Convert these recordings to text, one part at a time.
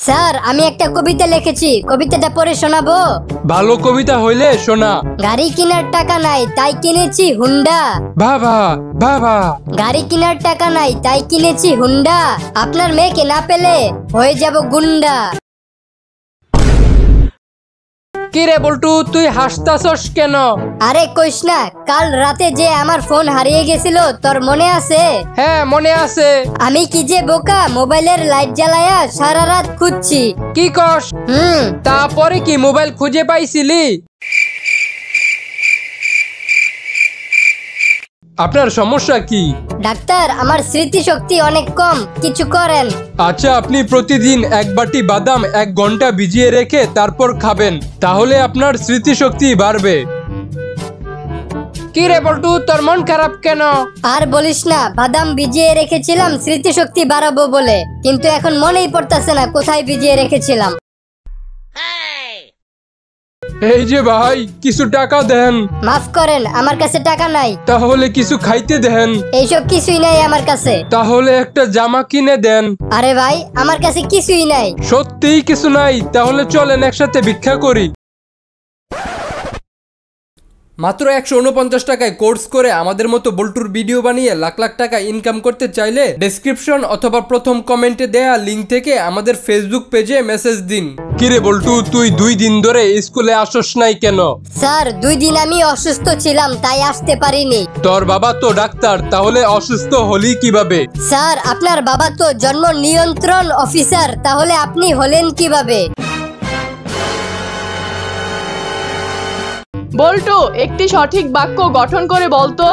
Sir আমি একটা কবিতা লিখেছি, কবিতাটা পড়ে শোনাবো? ভালো কবিতা হইলে শোনা। গাড়ি কেনার টাকা নাই তাই কিনেছি হুন্ডা। বাবা বাবা। গাড়ি কেনার টাকা নাই তাই কিনেছি হুন্ডা, আপনার মেয়েকে না পেলে হয়ে যাব গুন্ডা। কি রে বল্টু, তুই হাসতাছস কেন? আরে কইস না, কাল রাতে যে আমার ফোন হারিয়ে গেছিল তোর মনে আছে? হ্যাঁ মনে আছে। আমি কি যে বোকা, মোবাইলের লাইট জ্বালায়া সারা রাত খুঁজছি। কি কস? তারপরে কি মোবাইল খুঁজে পাইছিলি? আপনার সমস্যা কি? ডাক্তার আমার স্মৃতিশক্তি অনেক কম, কিছু করেন। আচ্ছা, আপনি প্রতিদিন এক বাটি বাদাম 1 ঘন্টা ভিজিয়ে রেখে তারপর খাবেন, তাহলে আপনার স্মৃতিশক্তি বাড়বে। কি রে বল্টু, তোর মন খারাপ কেন? আর বলিস না, বাদাম ভিজিয়ে রেখেছিলাম স্মৃতিশক্তি বাড়াবো বলে, কিন্তু এখন মনেই পড়তেছে না কোথায় ভিজিয়ে রেখেছিলাম। এই যে ভাই, কিছু টাকা দেন। মাফ করেন, আমার কাছে টাকা নাই। তাহলে কিছু খাইতে দেন। এইসব কিছুই নাই আমার কাছে। তাহলে একটা জামা কিনে দেন। আরে ভাই আমার কাছে কিছুই নাই। সত্যিই কিছু নাই? তাহলে চলেন একসাথে ভিক্ষা করি। মাত্র 149 টাকায় কোর্স করে আমাদের মতো বল্টুর ভিডিও বানিয়ে লাখ লাখ টাকা ইনকাম করতে চাইলে ডেসক্রিপশন অথবা প্রথম কমেন্টে দেয়া লিংক থেকে আমাদের ফেসবুক পেজে মেসেজ দিন। কিরে বল্টু, তুই 2 দিন ধরে স্কুলে আসস নাই কেন? স্যার 2 দিন আমি অসুস্থ ছিলাম তাই আসতে পারিনি। তোর বাবা তো ডাক্তার, তাহলে অসুস্থ হলি কিভাবে? স্যার আপনার বাবা তো জন্ম নিয়ন্ত্রণ অফিসার, তাহলে আপনি হলেন কিভাবে? বল্টু একটি সঠিক বাক্য গঠন করে বলতো।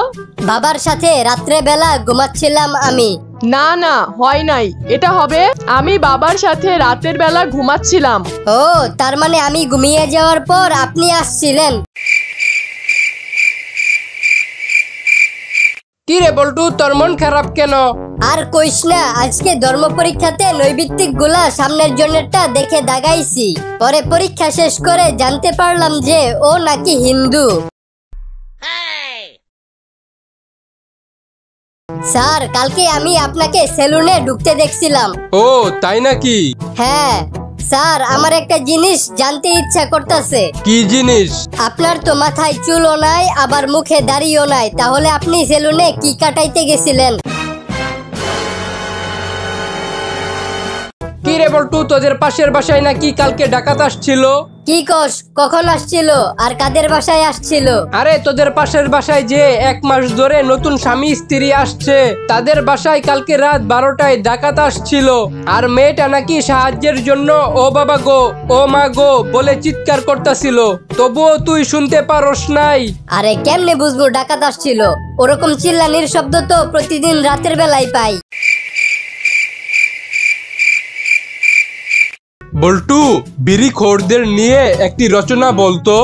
বাবার সাথে রাত্রে বেলা ঘুমাচ্ছিলাম আমি। না না, হয় নাই, এটা হবে আমি বাবার সাথে রাতের বেলা ঘুমাচ্ছিলাম। ও, তার মানে আমি ঘুমিয়ে যাওয়ার পর আপনি আসছিলেন। কি রে বল্টু, তোর মন খারাপ কেন? আর কইস না, আজকে ধর্ম পরীক্ষাতে নৈবিত্তিক গুলা সামনের জনেরটা দেখে দাগাইছি, পরে পরীক্ষা শেষ করে জানতে পারলাম যে ও নাকি হিন্দু। স্যার কালকে আমি আপনাকে সেলুনে ঢুকতে দেখছিলাম। ও তাই নাকি? হ্যাঁ স্যার, আমার একটা জিনিস জানতে ইচ্ছা করতেছে। কি জিনিস? আপনার তো মাথায় চুলও নাই, আবার মুখে দাড়িও নাই, তাহলে আপনি সেলুনে কি কাটাইতে গেছিলেন? কি রে বল্টু, তোদের পাশের বাসায় নাকি কালকে ডাকাত আসছিল? কি কস, কখন আসছিল আর কাদের বাসায় আসছিল? আরে তোদের পাশের বাসায় যে 1 মাস ধরে নতুন স্বামী স্ত্রী আসছে, তাদের বাসায় কালকে রাত 12টায় ডাকাত আসছিল। আর মেয়েটা নাকি সাহায্যের জন্য ও বাবা গো, ও মা গো বলে চিৎকার করতেছিল, তবুও তুই শুনতে পারস নাই? আরে কেমনে বুঝবো ডাকাত আসছিল? ওরকম চিল্লানির শব্দ তো প্রতিদিন রাতের বেলায় পাই। বল্টু, বিড়িখোরদের নিয়ে একটি রচনা বলতো।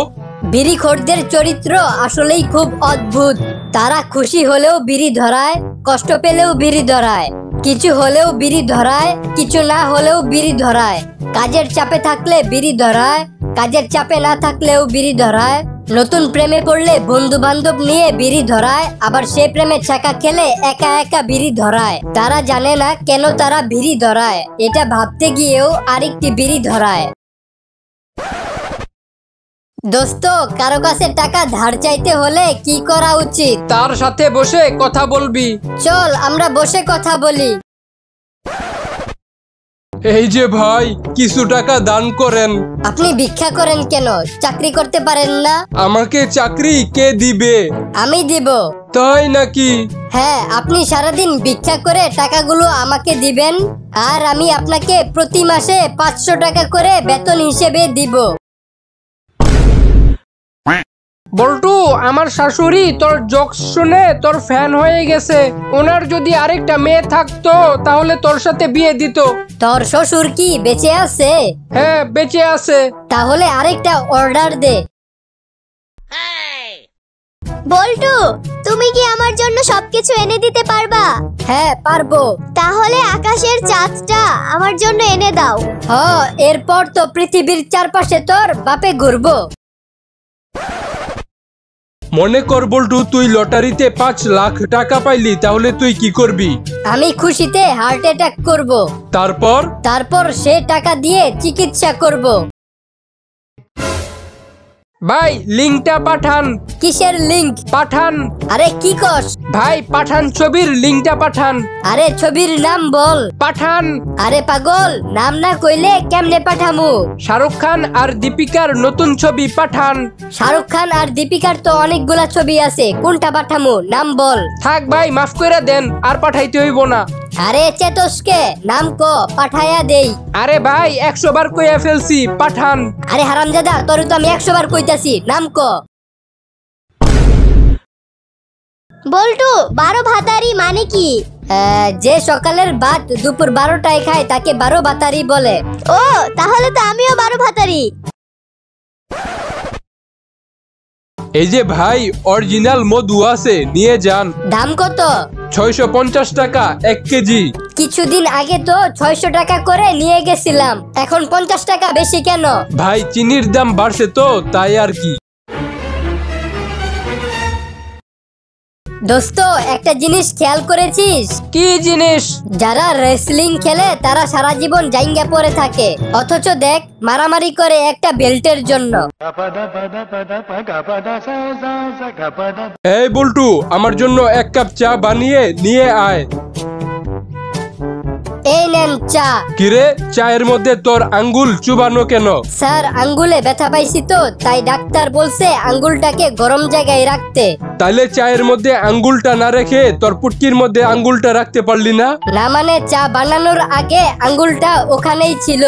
বিড়িখোরদের চরিত্র আসলেই খুব অদ্ভুত। তারা খুশি হলেও বিড়ি ধরায়, কষ্ট পেলেও বিড়ি ধরায়, কিছু হলেও বিড়ি ধরায়, কিছু না হলেও বিড়ি ধরায়, কাজের চাপে থাকলে বিড়ি ধরায়, কাজের চাপে না থাকলেও বিড়ি ধরায়, নতুন প্রেমে পড়লে বন্ধু বান্ধব নিয়ে বিড়ি ধরায়, আবার সে প্রেমে ছাকা খেলে একা একা বিড়ি ধরায়। তারা জানে না কেন তারা বিড়ি ধরায়, এটা ভাবতে গিয়েও আরেকটি বিড়ি ধরায়। দোস্ত, কারো কাছে টাকা ধার চাইতে হলে কি করা উচিত? তার সাথে বসে কথা বলবি। চল আমরা বসে কথা বলি। এই যে ভাই, কিছু টাকা দান করেন। আপনি ভিক্ষা করেন কেন? চাকরি করতে পারেন না? আমাকে চাকরি কে দিবে? আমি দিব। তাই নাকি? হ্যাঁ, আপনি সারাদিন ভিক্ষা করে টাকাগুলো আমাকে দিবেন, আর আমি আপনাকে প্রতি মাসে 500 টাকা করে বেতন হিসেবে দিব। বল্টু, আমার শাশুড়ি তোর জোকস শুনে তোর ফ্যান হয়ে গেছে। ওনার যদি আরেকটা মেয়ে থাকতো তাহলে তোর সাথে বিয়ে দিত। তোর শ্বশুর কি বেঁচে আছে? হ্যাঁ বেঁচে আছে। তাহলে আরেকটা অর্ডার দে। বল্টু, তুমি কি আমার জন্য সবকিছু এনে দিতে পারবা? হ্যাঁ পারবো। তাহলে আকাশের চাঁদটা আমার জন্য এনে দাও। এরপর তো পৃথিবীর চারপাশে তোর বাপে ঘুরবো। মনে কর বল্টু, তুই লটারিতে 5 লাখ টাকা পাইলি, তাহলে তুই কি করবি? আমি খুশিতে হার্ট অ্যাটাক করব। তারপর সে টাকা দিয়ে চিকিৎসা করব। ভাই লিংকটা পাঠান। কিসের লিংক? পাঠান আরে কি কস? ভাই, পাঠান ছবির লিংকটা পাঠান। আরে ছবির নাম বল। পাঠান। আরে পাগল, নাম না কইলে কেমনে পাঠামু? শাহরুখ খান আর দীপিকার নতুন ছবি পাঠান। শাহরুখ খান আর দীপিকার তো অনেকগুলা ছবি আছে, কোনটা পাঠামু? নাম বল। থাক ভাই, মাফ কইরা দেন, আর পাঠাইতে হইব না। আরে চেতসকে নাম কো, পাঠায়া দেই। আরে ভাই, 100 বার কইয়া ফেলছি, পাঠান। আরে হারামজাদা, তোর তো আমি 100 বার কইতাছি, নাম কো। বল্টু 12 ভাতারি মানে কি? যে সকালের ভাত দুপুর 12টায় খায় তাকে 12 ভাতারি বলে। ও, তাহলে তো আমিও 12 ভাতারি। এই যে ভাই, অরিজিনাল মধু আছে, নিয়ে যান। দাম কত? 650 টাকা 1 কেজি। কিছুদিন আগে তো 600 টাকা করে নিয়ে গেছিলাম, এখন 50 টাকা বেশি কেন? ভাই, চিনির দাম বাড়ছে তো, তাই আর কি। দোস্ত, একটা জিনিস খেয়াল করেছিস? কি জিনিস? যারা রেসলিং খেলে তারা সারা জীবন জাইঙ্গা পড়ে থাকে, অথচ দেখ মারামারি করে একটা বেল্টের জন্য। এই বল্টু, আমার জন্য 1 কাপ চা বানিয়ে নিয়ে আয়। এই নেন চা। কিরে, চায়ের মধ্যে তোর আঙ্গুল চুবানো কেন? স্যার, আঙ্গুলে ব্যথা পাইছি তো, তাই ডাক্তার বলছে আঙ্গুলটাকে গরম জায়গায় রাখতে। তাইলে চায়ের মধ্যে আঙ্গুলটা না রেখে তোর পুটকির মধ্যে আঙ্গুলটা রাখতে পারলি না? না মানে, চা বানানোর আগে আঙ্গুলটা ওখানেই ছিল।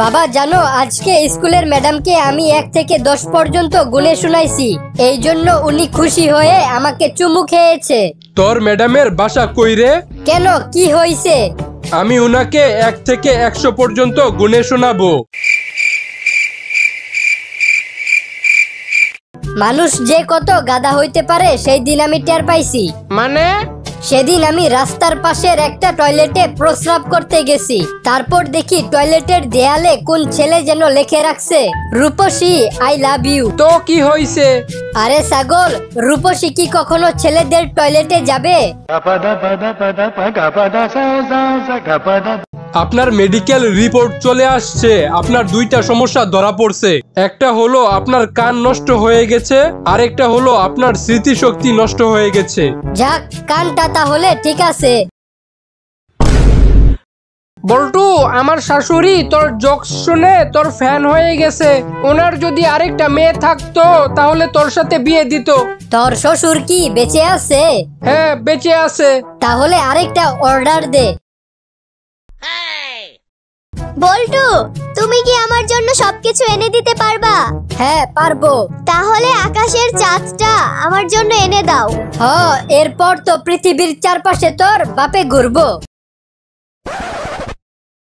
বাবা জানো, আজকে স্কুলের ম্যাডামকে আমি 1 থেকে 10 পর্যন্ত গুনে শুনাইছি, এই জন্য উনি খুশি হয়ে আমাকে চুমু খেয়েছে। তোর ম্যাডামের বাসা কই রে? কেন, কি হইছে? আমি উনাকে 1 থেকে 100 পর্যন্ত গুনে শোনাবো। মানুষ যে কত গাধা হইতে পারে সেই দিন আমি টের পাইছি। মানে? সেদিন আমি রাস্তার পাশের একটা টয়লেটে প্রস্রাব করতে গেছি, তারপর দেখি টয়লেটের দেয়ালে কোন ছেলে যেন লিখে রাখছে, রূপসী আই লাভ ইউ। তো কি হইছে? আরে ছাগল, রূপসী কি কখনো ছেলেদের টয়লেটে যাবে? আপনার মেডিকেল রিপোর্ট চলে আসছে। আপনার 2টা সমস্যা ধরা পড়ছে। একটা হলো আপনার কান নষ্ট হয়ে গেছে, আরেকটা হলো আপনার স্মৃতিশক্তি নষ্ট হয়ে গেছে। যাক, কানটা তাহলে ঠিক আছে। বল্টু, আমার শাশুড়ি তোর জোকস শুনে তোর ফ্যান হয়ে গেছে। ওনার যদি আরেকটা মেয়ে থাকতো তাহলে তোর সাথে বিয়ে দিত। তোর শ্বশুর কি বেঁচে আছে? হ্যাঁ, বেঁচে আছে। তাহলে আরেকটা অর্ডার দে। বল্টু, তুমি কি আমার জন্য সবকিছু এনে দিতে পারবা? হ্যাঁ, পারবো। তাহলে আকাশের চাঁদটা আমার জন্য এনে দাও। এরপর তো পৃথিবীর চারপাশে তোর বাপে ঘুরবো।